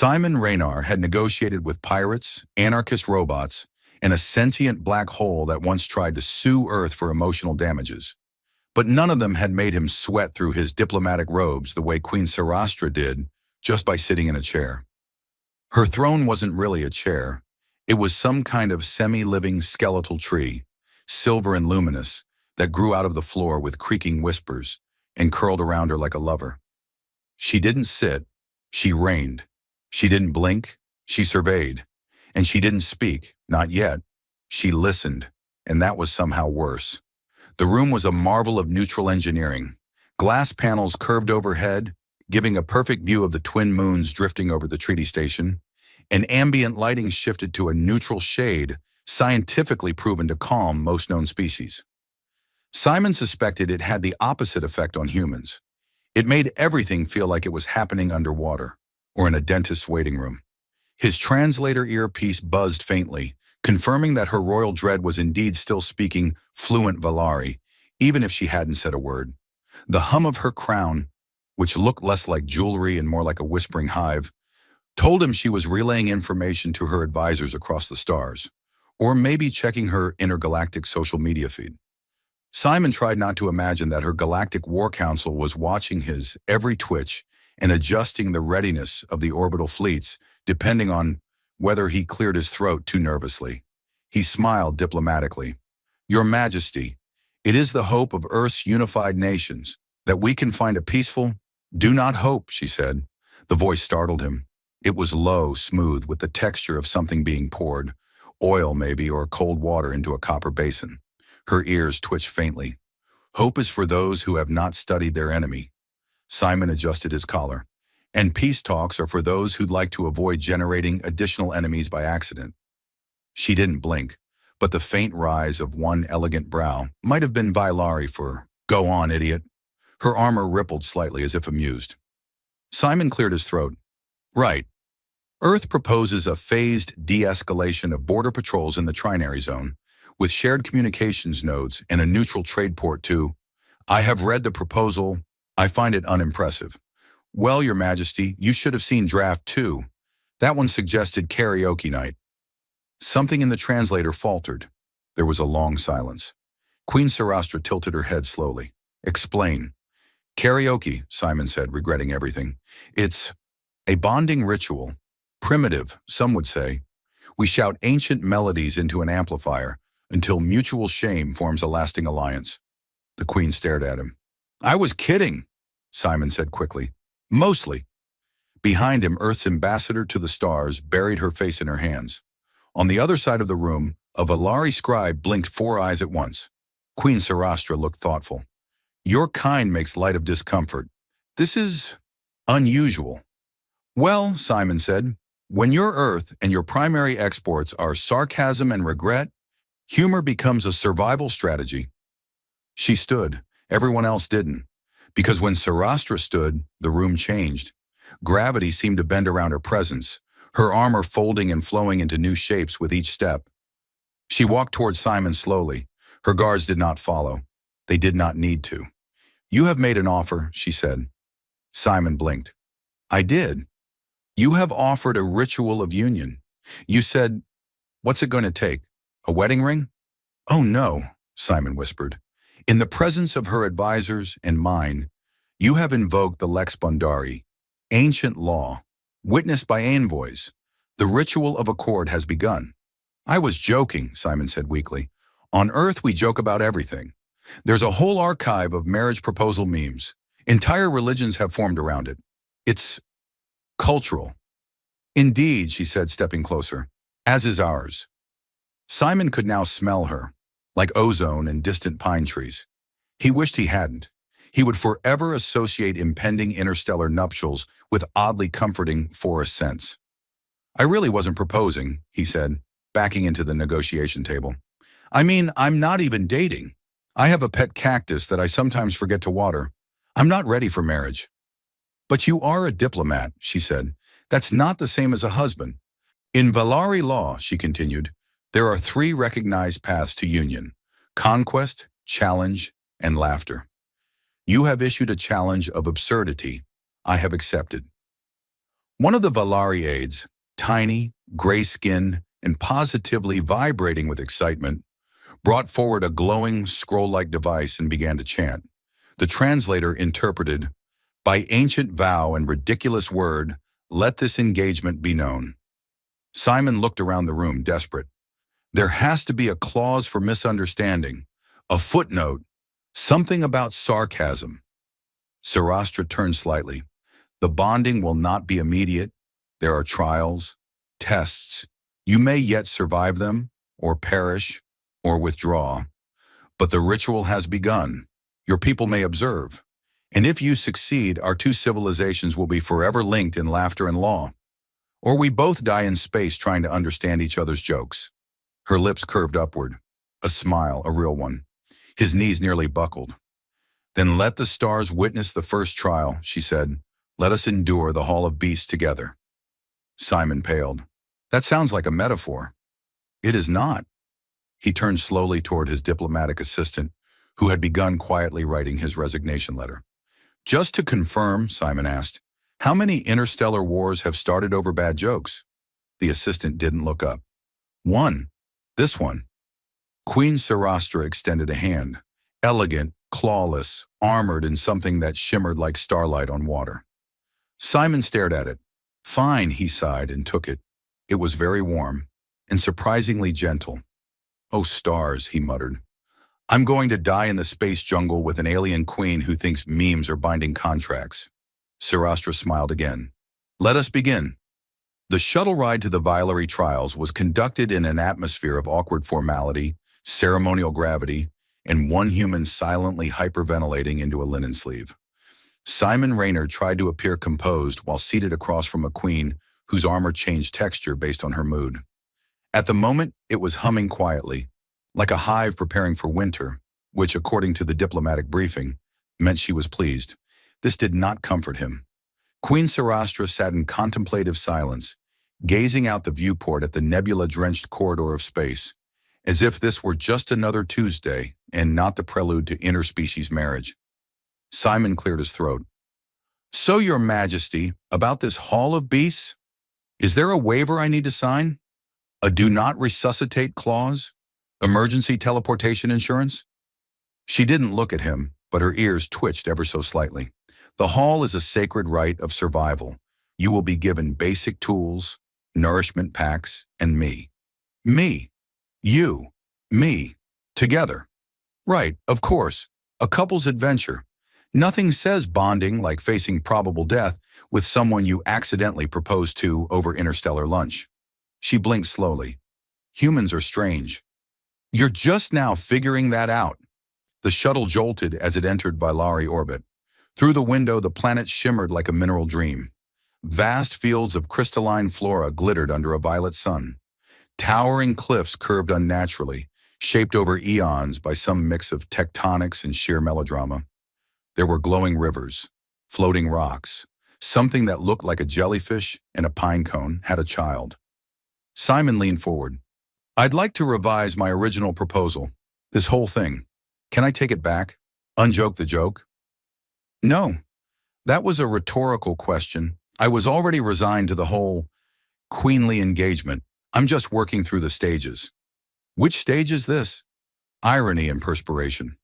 Simon Raynar had negotiated with pirates, anarchist robots, and a sentient black hole that once tried to sue Earth for emotional damages. But none of them had made him sweat through his diplomatic robes the way Queen Sarastra did just by sitting in a chair. Her throne wasn't really a chair. It was some kind of semi-living skeletal tree, silver and luminous, that grew out of the floor with creaking whispers and curled around her like a lover. She didn't sit, she reigned. She didn't blink, she surveyed. And she didn't speak, not yet. She listened, and that was somehow worse. The room was a marvel of neutral engineering. Glass panels curved overhead, giving a perfect view of the twin moons drifting over the treaty station, and ambient lighting shifted to a neutral shade, scientifically proven to calm most known species. Simon suspected it had the opposite effect on humans. It made everything feel like it was happening underwater, or in a dentist's waiting room. His translator earpiece buzzed faintly, confirming that her royal dread was indeed still speaking fluent Valari, even if she hadn't said a word. The hum of her crown, which looked less like jewelry and more like a whispering hive, told him she was relaying information to her advisors across the stars, or maybe checking her intergalactic social media feed. Simon tried not to imagine that her Galactic War Council was watching his every twitch and adjusting the readiness of the orbital fleets depending on whether he cleared his throat too nervously. He smiled diplomatically. "Your Majesty, it is the hope of Earth's unified nations that we can find a peaceful—" "Do not hope," she said. The voice startled him. It was low, smooth, with the texture of something being poured, oil maybe, or cold water into a copper basin. Her ears twitched faintly. "Hope is for those who have not studied their enemy." Simon adjusted his collar. "And peace talks are for those who'd like to avoid generating additional enemies by accident." She didn't blink, but the faint rise of one elegant brow might have been Vailari for, "Go on, idiot." Her armor rippled slightly as if amused. Simon cleared his throat. "Right. Earth proposes a phased de-escalation of border patrols in the Trinary Zone, with shared communications nodes and a neutral trade port too. I have read the proposal. I find it unimpressive." "Well, Your Majesty, you should have seen Draft 2. That one suggested karaoke night." Something in the translator faltered. There was a long silence. Queen Sarastra tilted her head slowly. "Explain." "Karaoke," Simon said, regretting everything. "It's a bonding ritual. Primitive, some would say. We shout ancient melodies into an amplifier until mutual shame forms a lasting alliance." The Queen stared at him. "I was kidding," Simon said quickly. "Mostly." Behind him, Earth's ambassador to the stars buried her face in her hands. On the other side of the room, a Valari scribe blinked 4 eyes at once. Queen Sarastra looked thoughtful. "Your kind makes light of discomfort. This is unusual." "Well," Simon said, "when you're Earth and your primary exports are sarcasm and regret, humor becomes a survival strategy." She stood. Everyone else didn't. Because when Sarastra stood, the room changed. Gravity seemed to bend around her presence, her armor folding and flowing into new shapes with each step. She walked toward Simon slowly. Her guards did not follow. They did not need to. "You have made an offer," she said. Simon blinked. "I did. You have offered a ritual of union. You said, what's it going to take? A wedding ring?" "Oh no," Simon whispered. "In the presence of her advisors and mine, you have invoked the Lex Bondari, ancient law, witnessed by envoys. The ritual of accord has begun." "I was joking," Simon said weakly. "On Earth, we joke about everything. There's a whole archive of marriage proposal memes. Entire religions have formed around it. It's cultural." "Indeed," she said, stepping closer, "as is ours." Simon could now smell her, like ozone and distant pine trees. He wished he hadn't. He would forever associate impending interstellar nuptials with oddly comforting forest scents. "I really wasn't proposing," he said, backing into the negotiation table. "I mean, I'm not even dating. I have a pet cactus that I sometimes forget to water. I'm not ready for marriage." "But you are a diplomat," she said. "That's not the same as a husband. In Valari law," she continued, "there are 3 recognized paths to union: conquest, challenge, and laughter. You have issued a challenge of absurdity. I have accepted." One of the Valari aides, tiny, gray-skinned, and positively vibrating with excitement, brought forward a glowing, scroll-like device and began to chant. The translator interpreted, "By ancient vow and ridiculous word, let this engagement be known." Simon looked around the room, desperate. There has to be a clause for misunderstanding, a footnote, something about sarcasm. Sarastra turned slightly. The bonding will not be immediate. There are trials, tests. You may yet survive them, or perish, or withdraw. But the ritual has begun. Your people may observe. And if you succeed, our two civilizations will be forever linked in laughter and law. Or we both die in space trying to understand each other's jokes. Her lips curved upward. A smile, a real one. His knees nearly buckled. Then let the stars witness the first trial, she said. Let us endure the Hall of Beasts together. Simon paled. That sounds like a metaphor. It is not. He turned slowly toward his diplomatic assistant, who had begun quietly writing his resignation letter. Just to confirm, Simon asked, how many interstellar wars have started over bad jokes? The assistant didn't look up. One. This one. Queen Sarastra extended a hand, elegant, clawless, armored in something that shimmered like starlight on water. Simon stared at it. Fine, he sighed and took it. It was very warm and surprisingly gentle. Oh, stars, he muttered. I'm going to die in the space jungle with an alien queen who thinks memes are binding contracts. Sarastra smiled again. Let us begin. The shuttle ride to the Valari trials was conducted in an atmosphere of awkward formality, ceremonial gravity, and one human silently hyperventilating into a linen sleeve. Simon Rayner tried to appear composed while seated across from a queen whose armor changed texture based on her mood. At the moment, it was humming quietly, like a hive preparing for winter, which, according to the diplomatic briefing, meant she was pleased. This did not comfort him. Queen Sarastra sat in contemplative silence, gazing out the viewport at the nebula-drenched corridor of space, as if this were just another Tuesday and not the prelude to interspecies marriage. Simon cleared his throat. So, Your Majesty, about this Hall of Beasts? Is there a waiver I need to sign? A do not resuscitate clause? Emergency teleportation insurance? She didn't look at him, but her ears twitched ever so slightly. The hall is a sacred rite of survival. You will be given basic tools, nourishment packs, and me. Me. You. Me. Together. Right, of course. A couple's adventure. Nothing says bonding like facing probable death with someone you accidentally proposed to over interstellar lunch. She blinked slowly. Humans are strange. You're just now figuring that out. The shuttle jolted as it entered Valari orbit. Through the window, the planet shimmered like a mineral dream. Vast fields of crystalline flora glittered under a violet sun. Towering cliffs curved unnaturally, shaped over eons by some mix of tectonics and sheer melodrama. There were glowing rivers, floating rocks. Something that looked like a jellyfish and a pine cone had a child. Simon leaned forward. I'd like to revise my original proposal. This whole thing. Can I take it back? Unjoke the joke? No. That was a rhetorical question. I was already resigned to the whole queenly engagement. I'm just working through the stages. Which stage is this? Irony and perspiration.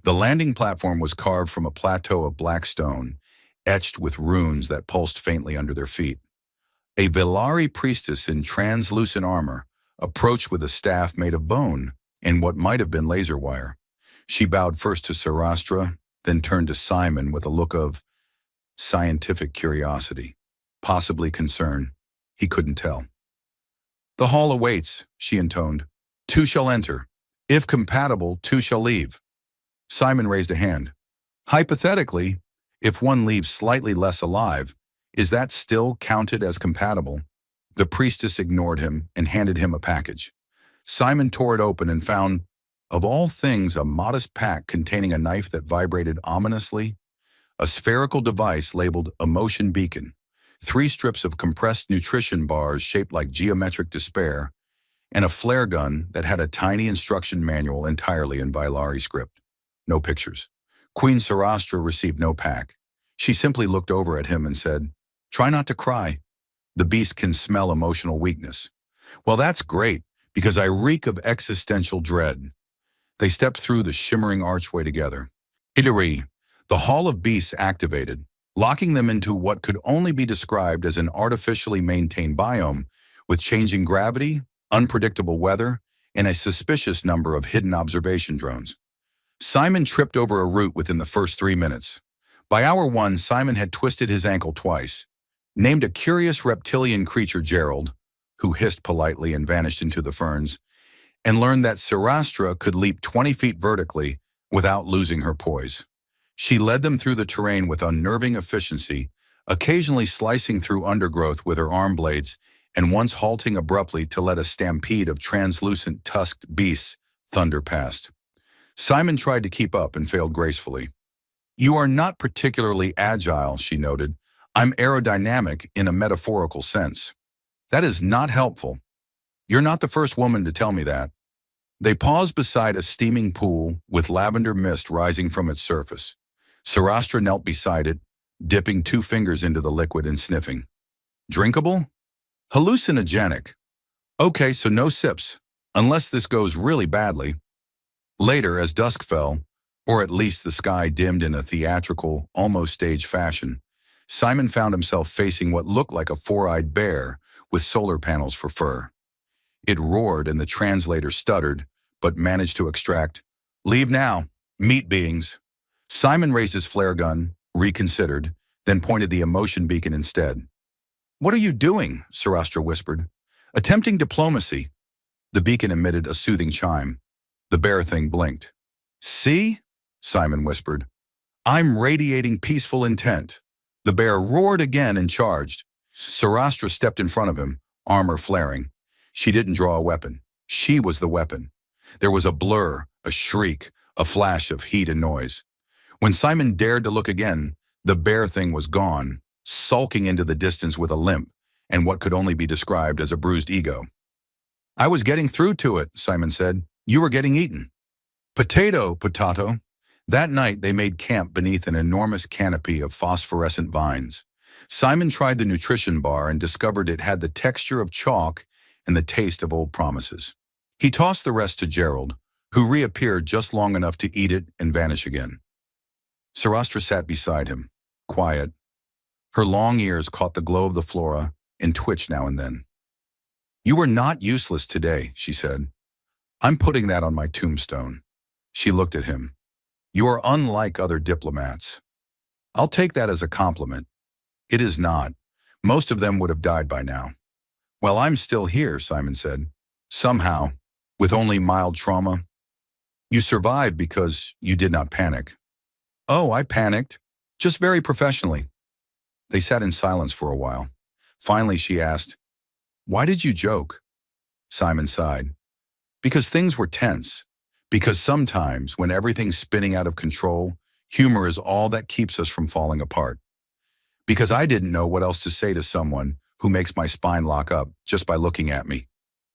The landing platform was carved from a plateau of black stone, etched with runes that pulsed faintly under their feet. A Valari priestess in translucent armor approached with a staff made of bone and what might have been laser wire. She bowed first to Sarastra, then turned to Simon with a look of scientific curiosity, possibly concern. He couldn't tell. The hall awaits, she intoned. Two shall enter. If compatible, two shall leave. Simon raised a hand. Hypothetically, if one leaves slightly less alive, is that still counted as compatible? The priestess ignored him and handed him a package. Simon tore it open and found, of all things, a modest pack containing a knife that vibrated ominously, a spherical device labeled Emotion Beacon, 3 strips of compressed nutrition bars shaped like geometric despair, and a flare gun that had a tiny instruction manual entirely in Valari script. No pictures. Queen Sarastra received no pack. She simply looked over at him and said, "Try not to cry. The beast can smell emotional weakness. Well, that's great, because I reek of existential dread. They stepped through the shimmering archway together. Hilary, the Hall of Beasts activated, locking them into what could only be described as an artificially maintained biome with changing gravity, unpredictable weather, and a suspicious number of hidden observation drones. Simon tripped over a root within the first 3 minutes. By hour 1, Simon had twisted his ankle twice, named a curious reptilian creature Gerald, who hissed politely and vanished into the ferns, and learned that Sarastra could leap 20 feet vertically without losing her poise. She led them through the terrain with unnerving efficiency, occasionally slicing through undergrowth with her arm blades and once halting abruptly to let a stampede of translucent tusked beasts thunder past. Simon tried to keep up and failed gracefully. "You are not particularly agile," she noted. "I'm aerodynamic in a metaphorical sense." "That is not helpful. You're not the first woman to tell me that." They paused beside a steaming pool with lavender mist rising from its surface. Sarastra knelt beside it, dipping 2 fingers into the liquid and sniffing. "Drinkable?" "Hallucinogenic." "Okay, so no sips, unless this goes really badly." Later, as dusk fell, or at least the sky dimmed in a theatrical, almost stage fashion, Simon found himself facing what looked like a 4-eyed bear with solar panels for fur. It roared and the translator stuttered, but managed to extract, "Leave now, meat beings." Simon raised his flare gun, reconsidered, then pointed the emotion beacon instead. "What are you doing?" Sarastra whispered. "Attempting diplomacy." The beacon emitted a soothing chime. The bear thing blinked. "See?" Simon whispered. "I'm radiating peaceful intent." The bear roared again and charged. Sarastra stepped in front of him, armor flaring. She didn't draw a weapon. She was the weapon. There was a blur, a shriek, a flash of heat and noise. When Simon dared to look again, the bear thing was gone, sulking into the distance with a limp and what could only be described as a bruised ego. "I was getting through to it," Simon said. "You were getting eaten." Potato. That night they made camp beneath an enormous canopy of phosphorescent vines. Simon tried the nutrition bar and discovered it had the texture of chalk and the taste of old promises. He tossed the rest to Gerald, who reappeared just long enough to eat it and vanish again. Sarastra sat beside him, quiet. Her long ears caught the glow of the flora and twitched now and then. "You were not useless today," she said. "I'm putting that on my tombstone." She looked at him. "You are unlike other diplomats." "I'll take that as a compliment." "It is not. Most of them would have died by now." "Well, I'm still here," Simon said. "Somehow, with only mild trauma." "You survived because you did not panic." "Oh, I panicked. Just very professionally." They sat in silence for a while. Finally, she asked, "Why did you joke?" Simon sighed. "Because things were tense. Because sometimes, when everything's spinning out of control, humor is all that keeps us from falling apart. Because I didn't know what else to say to someone who makes my spine lock up just by looking at me."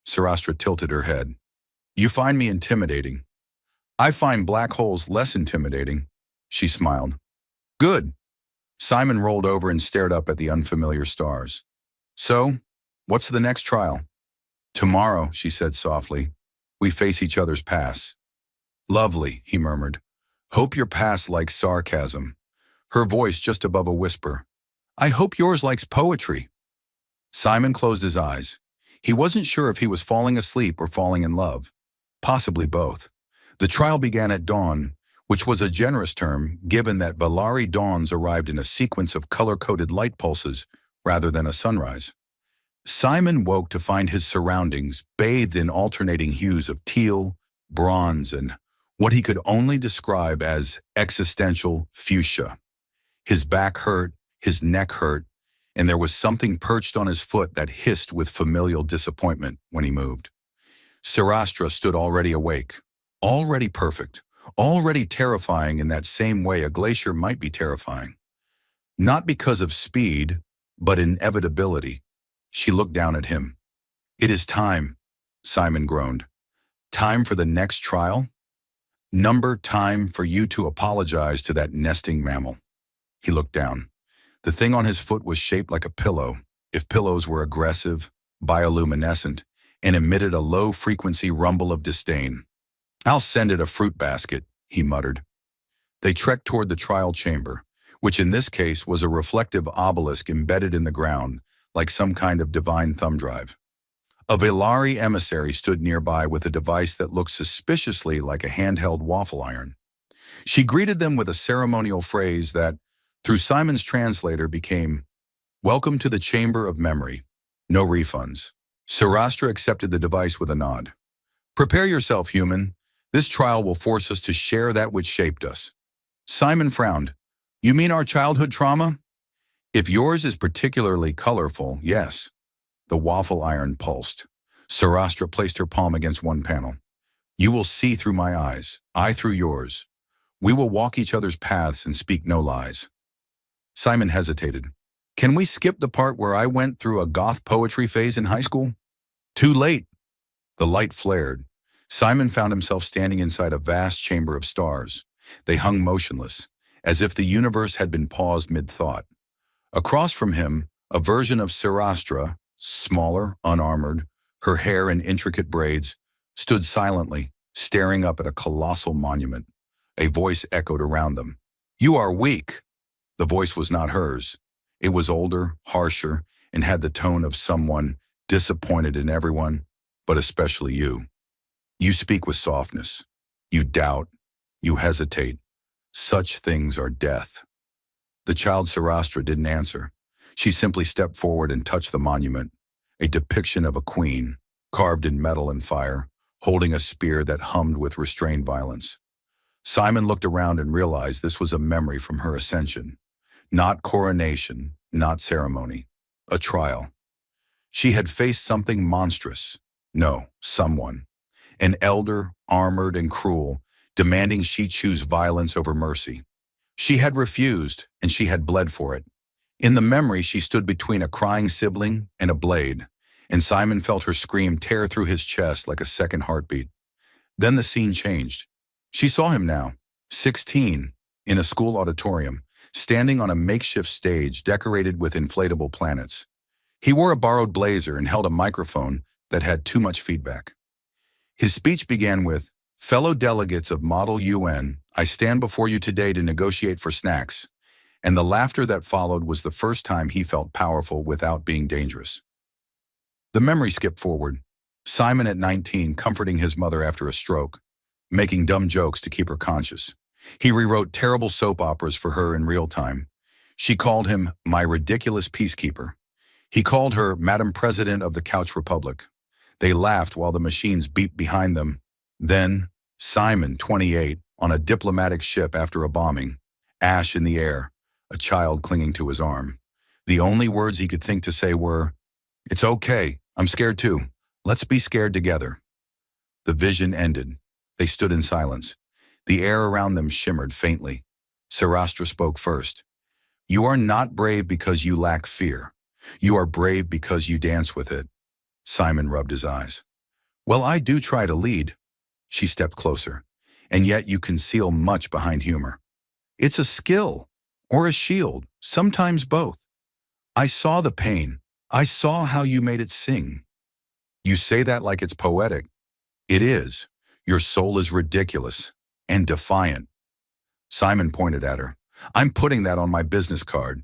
Sarastra tilted her head. "You find me intimidating." "I find black holes less intimidating." She smiled. "Good." Simon rolled over and stared up at the unfamiliar stars. "So, what's the next trial?" "Tomorrow," she said softly, "we face each other's pasts." "Lovely," he murmured. "Hope your past likes sarcasm." Her voice just above a whisper. "I hope yours likes poetry." Simon closed his eyes. He wasn't sure if he was falling asleep or falling in love. Possibly both. The trial began at dawn, which was a generous term given that Valari dawns arrived in a sequence of color-coded light pulses rather than a sunrise. Simon woke to find his surroundings bathed in alternating hues of teal, bronze, and what he could only describe as existential fuchsia. His back hurt, his neck hurt, and there was something perched on his foot that hissed with familial disappointment when he moved. Sarastra stood already awake, already perfect, already terrifying in that same way a glacier might be terrifying. Not because of speed, but inevitability. She looked down at him. "It is time," Simon groaned. "Time for the next trial? Number time for you to apologize to that nesting mammal." He looked down. The thing on his foot was shaped like a pillow. if pillows were aggressive, bioluminescent, and emitted a low-frequency rumble of disdain. "I'll send it a fruit basket," he muttered. They trekked toward the trial chamber, which in this case was a reflective obelisk embedded in the ground, like some kind of divine thumb drive. A Velari emissary stood nearby with a device that looked suspiciously like a handheld waffle iron. She greeted them with a ceremonial phrase that, through Simon's translator, became, "Welcome to the Chamber of Memory. No refunds." Sarastra accepted the device with a nod. "Prepare yourself, human. This trial will force us to share that which shaped us." Simon frowned. "You mean our childhood trauma?" "If yours is particularly colorful, yes." The waffle iron pulsed. Sarastra placed her palm against one panel. "You will see through my eyes, I through yours. We will walk each other's paths and speak no lies." Simon hesitated. "Can we skip the part where I went through a goth poetry phase in high school?" "Too late." The light flared. Simon found himself standing inside a vast chamber of stars. They hung motionless, as if the universe had been paused mid-thought. Across from him, a version of Sarastra, smaller, unarmored, her hair in intricate braids, stood silently, staring up at a colossal monument. A voice echoed around them. "You are weak." The voice was not hers. It was older, harsher, and had the tone of someone disappointed in everyone, but especially you. "You speak with softness. You doubt. You hesitate. Such things are death." The child Sarastra didn't answer. She simply stepped forward and touched the monument, a depiction of a queen, carved in metal and fire, holding a spear that hummed with restrained violence. Simon looked around and realized this was a memory from her ascension. Not coronation, not ceremony. A trial. She had faced something monstrous. No, someone. An elder, armored and cruel, demanding she choose violence over mercy. She had refused, and she had bled for it. In the memory, she stood between a crying sibling and a blade, and Simon felt her scream tear through his chest like a second heartbeat. Then the scene changed. She saw him now, 16, in a school auditorium, standing on a makeshift stage decorated with inflatable planets. He wore a borrowed blazer and held a microphone that had too much feedback. His speech began with, "Fellow delegates of Model UN, I stand before you today to negotiate for snacks." And the laughter that followed was the first time he felt powerful without being dangerous. The memory skipped forward. Simon at 19 comforting his mother after a stroke, making dumb jokes to keep her conscious. He rewrote terrible soap operas for her in real time. She called him "my ridiculous peacekeeper." He called her Madam President of the Couch Republic. They laughed while the machines beeped behind them. Then, Simon, 28, on a diplomatic ship after a bombing, ash in the air, a child clinging to his arm. The only words he could think to say were, "It's okay, I'm scared too. Let's be scared together." The vision ended. They stood in silence. The air around them shimmered faintly. Sarastra spoke first. "You are not brave because you lack fear. You are brave because you dance with it." Simon rubbed his eyes. "Well, I do try to lead." She stepped closer. "And yet you conceal much behind humor. It's a skill, or a shield, sometimes both. I saw the pain. I saw how you made it sing." "You say that like it's poetic." "It is. Your soul is ridiculous and defiant." Simon pointed at her. "I'm putting that on my business card."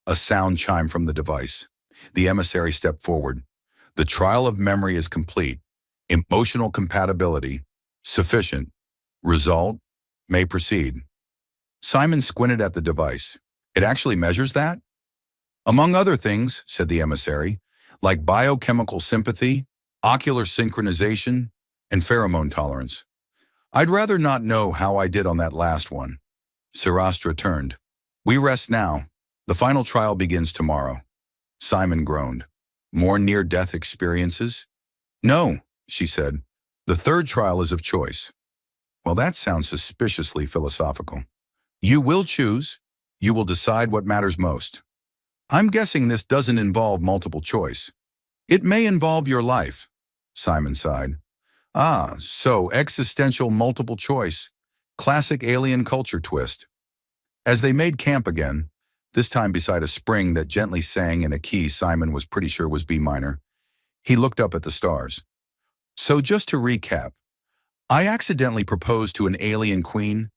A sound chimed from the device. The emissary stepped forward. "The trial of memory is complete. Emotional compatibility, sufficient. Result, may proceed." Simon squinted at the device. "It actually measures that?" "Among other things," said the emissary, "like biochemical sympathy, ocular synchronization, and pheromone tolerance. I'd rather not know how I did on that last one." Sarastra turned. "We rest now. The final trial begins tomorrow." Simon groaned. "More near-death experiences?" "No," she said. "The third trial is of choice." "Well, that sounds suspiciously philosophical." "You will choose. You will decide what matters most." "I'm guessing this doesn't involve multiple choice." "It may involve your life." Simon sighed. "Ah, so existential multiple choice. Classic alien culture twist." As they made camp again, this time beside a spring that gently sang in a key Simon was pretty sure was B minor. He looked up at the stars. So just to recap, I accidentally proposed to an alien queen,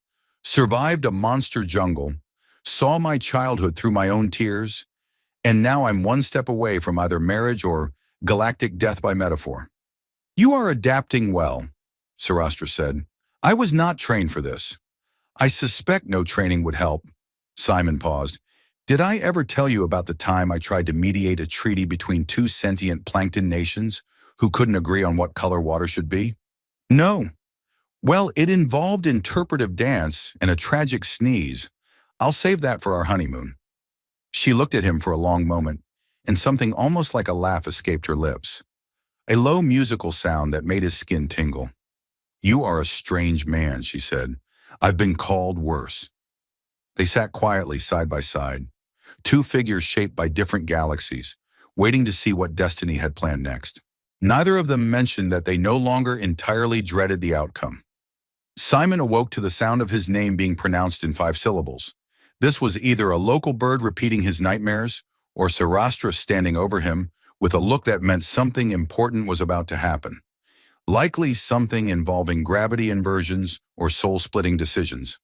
survived a monster jungle, saw my childhood through my own tears, and now I'm one step away from either marriage or galactic death by metaphor. You are adapting well, Sarastra said. I was not trained for this. I suspect no training would help. Simon paused. Did I ever tell you about the time I tried to mediate a treaty between two sentient plankton nations who couldn't agree on what color water should be? No. Well, it involved interpretive dance and a tragic sneeze. I'll save that for our honeymoon. She looked at him for a long moment, and something almost like a laugh escaped her lips. A low musical sound that made his skin tingle. You are a strange man, she said. I've been called worse. They sat quietly side by side, two figures shaped by different galaxies, waiting to see what destiny had planned next. Neither of them mentioned that they no longer entirely dreaded the outcome. Simon awoke to the sound of his name being pronounced in 5 syllables. This was either a local bird repeating his nightmares, or Sarastra standing over him with a look that meant something important was about to happen. Likely something involving gravity inversions or soul-splitting decisions.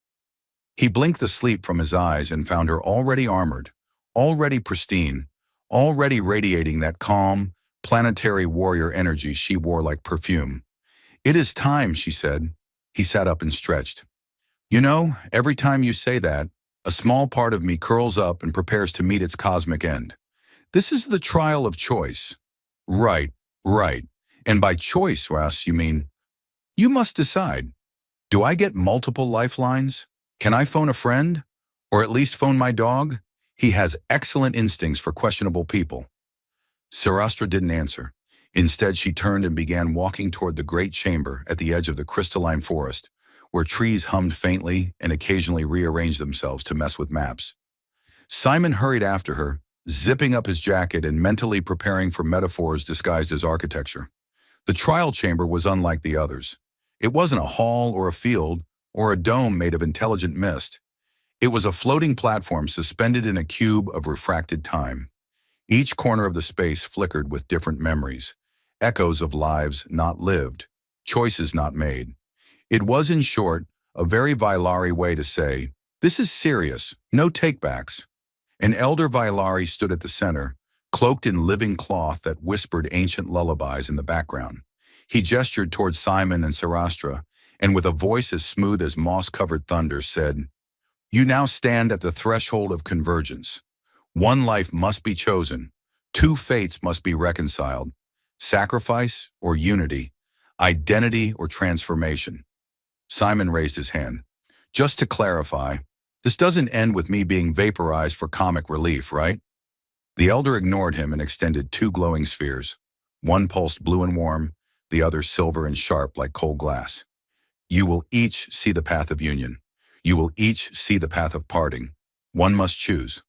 He blinked the sleep from his eyes and found her already armored, already pristine, already radiating that calm, planetary warrior energy she wore like perfume. It is time, she said. He sat up and stretched. You know, every time you say that, a small part of me curls up and prepares to meet its cosmic end. This is the trial of choice. Right, right. And by choice, Ras, you mean, you must decide. Do I get multiple lifelines? Can I phone a friend? Or at least phone my dog? He has excellent instincts for questionable people. Sarastra didn't answer. Instead, she turned and began walking toward the great chamber at the edge of the crystalline forest, where trees hummed faintly and occasionally rearranged themselves to mess with maps. Simon hurried after her, zipping up his jacket and mentally preparing for metaphors disguised as architecture. The trial chamber was unlike the others. It wasn't a hall or a field or a dome made of intelligent mist. It was a floating platform suspended in a cube of refracted time. Each corner of the space flickered with different memories, echoes of lives not lived, choices not made. It was, in short, a very Vailari way to say, this is serious, no takebacks. An elder Vailari stood at the center, cloaked in living cloth that whispered ancient lullabies in the background. He gestured toward Simon and Sarastra, and with a voice as smooth as moss-covered thunder said, You now stand at the threshold of convergence. One life must be chosen. 2 fates must be reconciled. Sacrifice or unity, identity or transformation. Simon raised his hand. Just to clarify, this doesn't end with me being vaporized for comic relief, right? The elder ignored him and extended 2 glowing spheres. One pulsed blue and warm, the other silver and sharp like cold glass. You will each see the path of union. You will each see the path of parting. One must choose.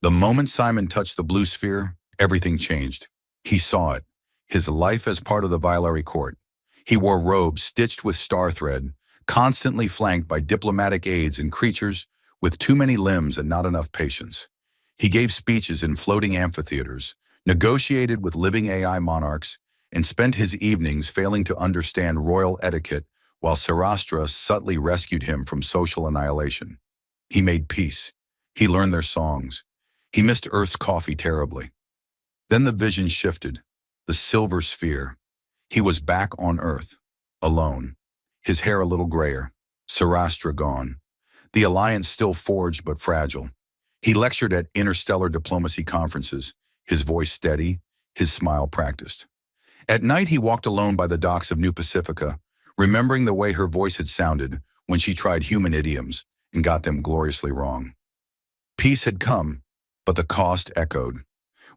The moment Simon touched the blue sphere, everything changed. He saw it, his life as part of the Vailari court. He wore robes stitched with star thread, constantly flanked by diplomatic aides and creatures with too many limbs and not enough patience. He gave speeches in floating amphitheaters, negotiated with living AI monarchs, and spent his evenings failing to understand royal etiquette while Sarastra subtly rescued him from social annihilation. He made peace. He learned their songs. He missed Earth's coffee terribly. Then the vision shifted. The silver sphere. He was back on Earth, alone. His hair a little grayer. Sarastra gone. The alliance still forged but fragile. He lectured at interstellar diplomacy conferences, his voice steady, his smile practiced. At night he walked alone by the docks of New Pacifica, remembering the way her voice had sounded when she tried human idioms and got them gloriously wrong. Peace had come, but the cost echoed.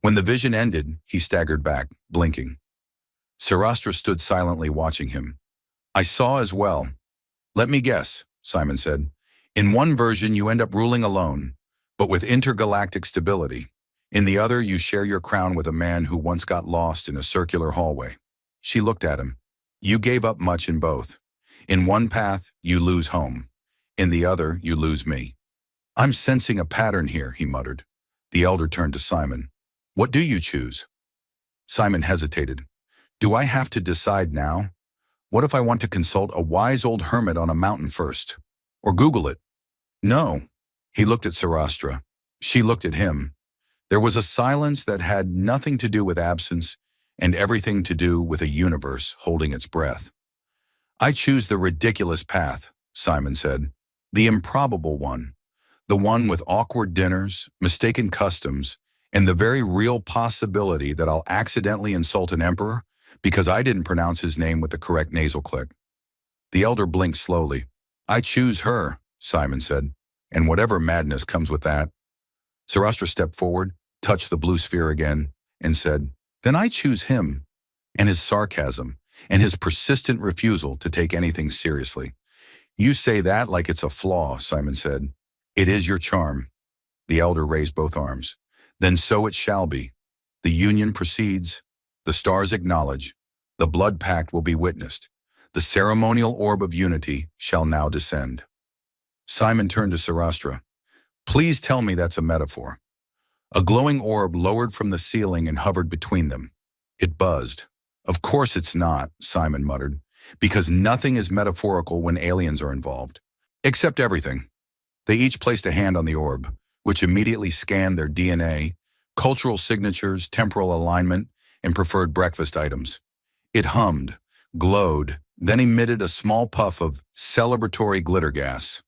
When the vision ended, he staggered back, blinking. Sarastra stood silently watching him. I saw as well. Let me guess, Simon said. In one version you end up ruling alone, but with intergalactic stability. In the other you share your crown with a man who once got lost in a circular hallway. She looked at him. You gave up much in both. In one path, you lose home. In the other, you lose me. I'm sensing a pattern here, he muttered. The elder turned to Simon. What do you choose? Simon hesitated. Do I have to decide now? What if I want to consult a wise old hermit on a mountain first? Or Google it? No. He looked at Sarastra. She looked at him. There was a silence that had nothing to do with absence and everything to do with a universe holding its breath. I choose the ridiculous path, Simon said. The improbable one. The one with awkward dinners, mistaken customs, and the very real possibility that I'll accidentally insult an emperor because I didn't pronounce his name with the correct nasal click. The elder blinked slowly. I choose her, Simon said, and whatever madness comes with that. Sarastra stepped forward, touched the blue sphere again, and said, Then I choose him, and his sarcasm, and his persistent refusal to take anything seriously. You say that like it's a flaw, Simon said. It is your charm. The elder raised both arms. Then so it shall be. The union proceeds. The stars acknowledge. The blood pact will be witnessed. The ceremonial orb of unity shall now descend. Simon turned to Sarastra. Please tell me that's a metaphor. A glowing orb lowered from the ceiling and hovered between them. It buzzed. Of course it's not, Simon muttered, because nothing is metaphorical when aliens are involved. Except everything. They each placed a hand on the orb, which immediately scanned their DNA, cultural signatures, temporal alignment, and preferred breakfast items. It hummed, glowed, then emitted a small puff of celebratory glitter gas.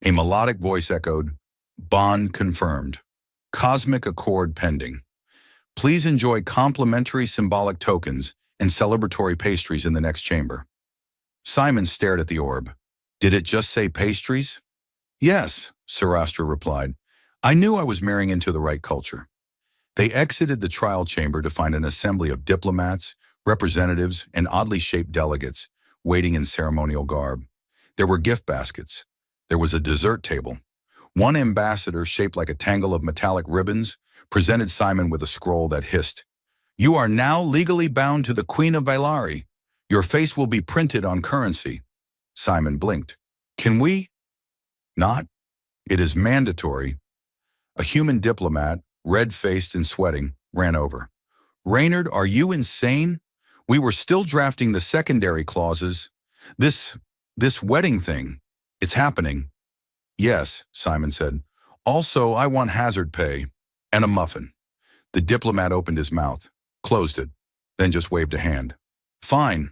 A melodic voice echoed, Bond confirmed. Cosmic accord pending. Please enjoy complimentary symbolic tokens and celebratory pastries in the next chamber. Simon stared at the orb. Did it just say pastries? Yes, Sarastra replied. I knew I was marrying into the right culture. They exited the trial chamber to find an assembly of diplomats, representatives, and oddly shaped delegates waiting in ceremonial garb. There were gift baskets. There was a dessert table. One ambassador, shaped like a tangle of metallic ribbons, presented Simon with a scroll that hissed, You are now legally bound to the Queen of Vailari. Your face will be printed on currency. Simon blinked. Can we? Not. It is mandatory. A human diplomat, red-faced and sweating, ran over. Reynard, are you insane? We were still drafting the secondary clauses. This wedding thing, it's happening. Yes, Simon said. Also, I want hazard pay and a muffin. The diplomat opened his mouth, closed it, then just waved a hand. Fine,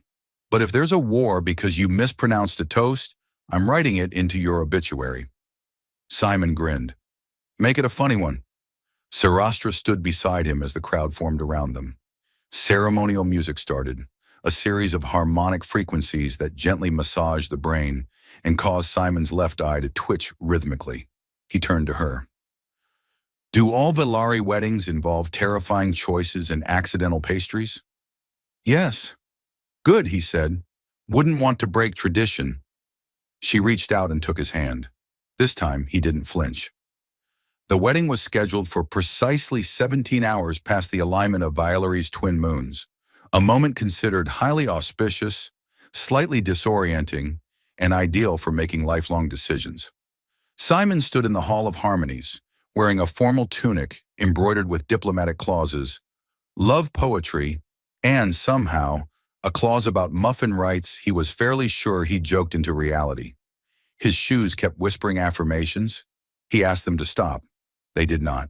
but if there's a war because you mispronounced a toast, I'm writing it into your obituary. Simon grinned. Make it a funny one. Sarastra stood beside him as the crowd formed around them. Ceremonial music started, a series of harmonic frequencies that gently massaged the brain and caused Simon's left eye to twitch rhythmically. He turned to her. Do all Vailari weddings involve terrifying choices and accidental pastries? Yes. Good, he said. Wouldn't want to break tradition. She reached out and took his hand. This time, he didn't flinch. The wedding was scheduled for precisely 17 hours past the alignment of Vailari's twin moons, a moment considered highly auspicious, slightly disorienting, and ideal for making lifelong decisions. Simon stood in the Hall of Harmonies, wearing a formal tunic embroidered with diplomatic clauses, love poetry, and, somehow, a clause about muffin rights he was fairly sure he joked into reality. His shoes kept whispering affirmations. He asked them to stop. They did not.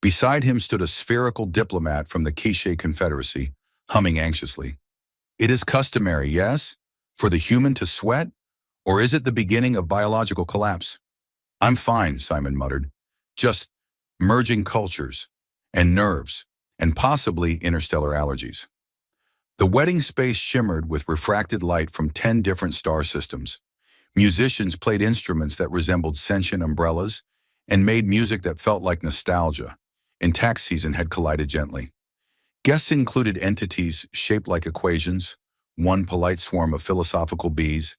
Beside him stood a spherical diplomat from the Quiche Confederacy, humming anxiously. It is customary, yes, for the human to sweat, or is it the beginning of biological collapse? I'm fine, Simon muttered. Just merging cultures, and nerves, and possibly interstellar allergies. The wedding space shimmered with refracted light from 10 different star systems. Musicians played instruments that resembled sentient umbrellas and made music that felt like nostalgia, and tax season had collided gently. Guests included entities shaped like equations, one polite swarm of philosophical bees,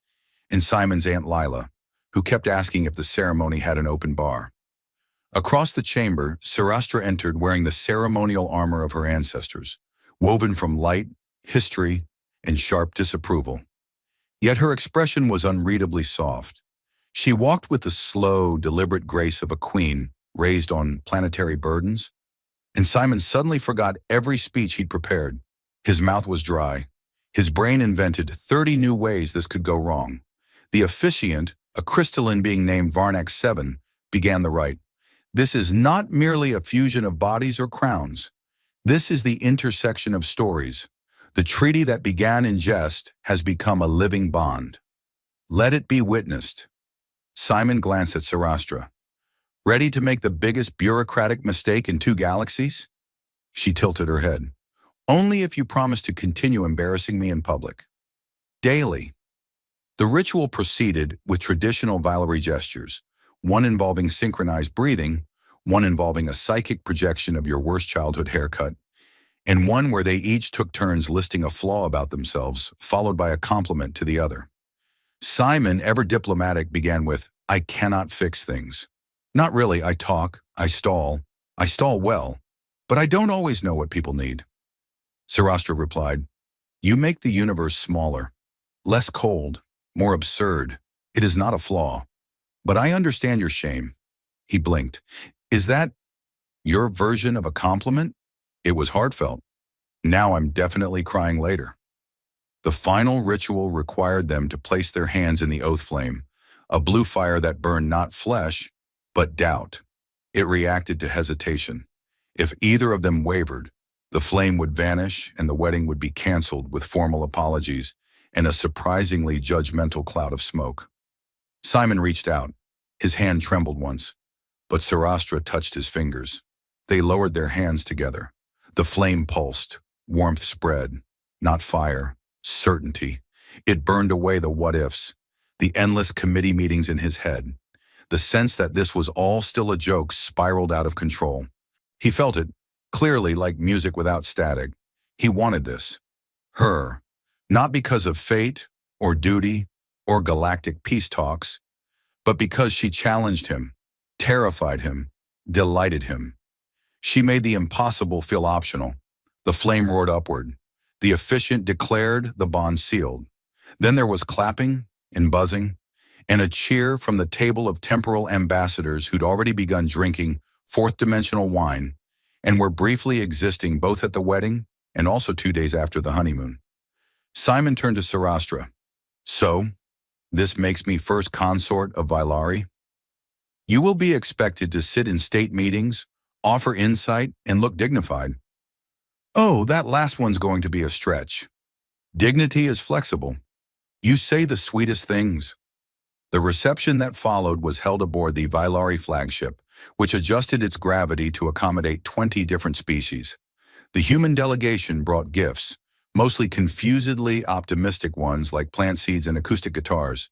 and Simon's Aunt Lila, who kept asking if the ceremony had an open bar. Across the chamber, Sarastra entered wearing the ceremonial armor of her ancestors, woven from light, history, and sharp disapproval. Yet her expression was unreadably soft. She walked with the slow, deliberate grace of a queen raised on planetary burdens, and Simon suddenly forgot every speech he'd prepared. His mouth was dry. His brain invented 30 new ways this could go wrong. The officiant, a crystalline being named Varnak 7, began the rite. This is not merely a fusion of bodies or crowns. This is the intersection of stories. The treaty that began in jest has become a living bond. Let it be witnessed. Simon glanced at Sarastra. Ready to make the biggest bureaucratic mistake in 2 galaxies? She tilted her head. Only if you promise to continue embarrassing me in public. Daily. The ritual proceeded with traditional Valerie gestures, one involving synchronized breathing, one involving a psychic projection of your worst childhood haircut, and one where they each took turns listing a flaw about themselves, followed by a compliment to the other. Simon, ever diplomatic, began with, I cannot fix things. Not really, I talk, I stall well, but I don't always know what people need. Sarastra replied, you make the universe smaller, less cold, more absurd. It is not a flaw. But I understand your shame. He blinked. Is that your version of a compliment? It was heartfelt. Now I'm definitely crying later. The final ritual required them to place their hands in the oath flame, a blue fire that burned not flesh, but doubt. It reacted to hesitation. If either of them wavered, the flame would vanish and the wedding would be canceled with formal apologies and a surprisingly judgmental cloud of smoke. Simon reached out. His hand trembled once, but Sarastra touched his fingers. They lowered their hands together. The flame pulsed. Warmth spread. Not fire. Certainty. It burned away the what-ifs, the endless committee meetings in his head. The sense that this was all still a joke spiraled out of control. He felt it, clearly like music without static. He wanted this. Her. Not because of fate, or duty, or galactic peace talks, but because she challenged him, terrified him, delighted him. She made the impossible feel optional. The flame roared upward. The officiant declared the bond sealed. Then there was clapping and buzzing, and a cheer from the table of temporal ambassadors who'd already begun drinking fourth-dimensional wine and were briefly existing both at the wedding and also 2 days after the honeymoon. Simon turned to Sarastra. So, this makes me first consort of Vylari? You will be expected to sit in state meetings, offer insight, and look dignified. Oh, that last one's going to be a stretch. Dignity is flexible. You say the sweetest things. The reception that followed was held aboard the Vylari flagship, which adjusted its gravity to accommodate 20 different species. The human delegation brought gifts, mostly confusedly optimistic ones like plant seeds and acoustic guitars,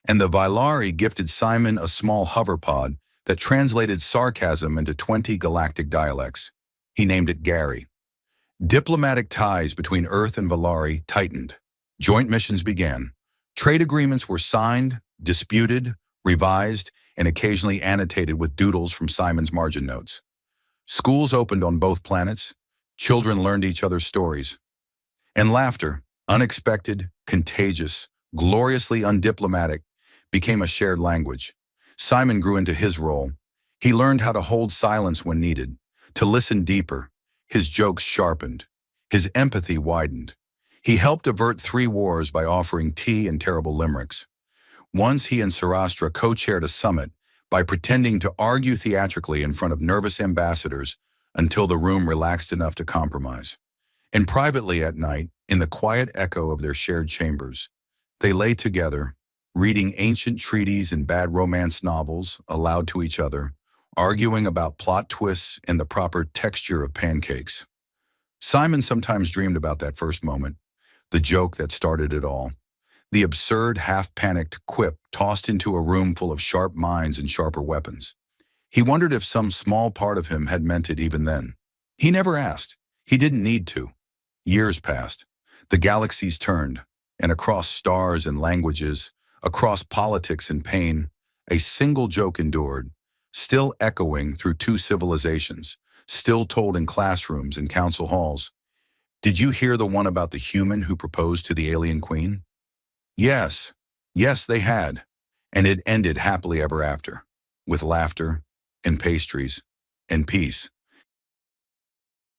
and the Vylari gifted Simon a small hoverpod that translated sarcasm into 20 galactic dialects. He named it Gary. Diplomatic ties between Earth and Vylari tightened. Joint missions began. Trade agreements were signed, disputed, revised, and occasionally annotated with doodles from Simon's margin notes. Schools opened on both planets. Children learned each other's stories. And laughter, unexpected, contagious, gloriously undiplomatic, became a shared language. Simon grew into his role. He learned how to hold silence when needed, to listen deeper. His jokes sharpened. His empathy widened. He helped avert 3 wars by offering tea and terrible limericks. Once he and Sarastra co-chaired a summit by pretending to argue theatrically in front of nervous ambassadors until the room relaxed enough to compromise. And privately at night, in the quiet echo of their shared chambers, they lay together, reading ancient treaties and bad romance novels aloud to each other, arguing about plot twists and the proper texture of pancakes. Simon sometimes dreamed about that first moment, the joke that started it all, the absurd, half-panicked quip tossed into a room full of sharp minds and sharper weapons. He wondered if some small part of him had meant it even then. He never asked. He didn't need to. Years passed. The galaxies turned, and across stars and languages, across politics and pain, a single joke endured, still echoing through 2 civilizations, still told in classrooms and council halls. Did you hear the one about the human who proposed to the alien queen? Yes, they had. and it ended happily ever after, with laughter and pastries and peace.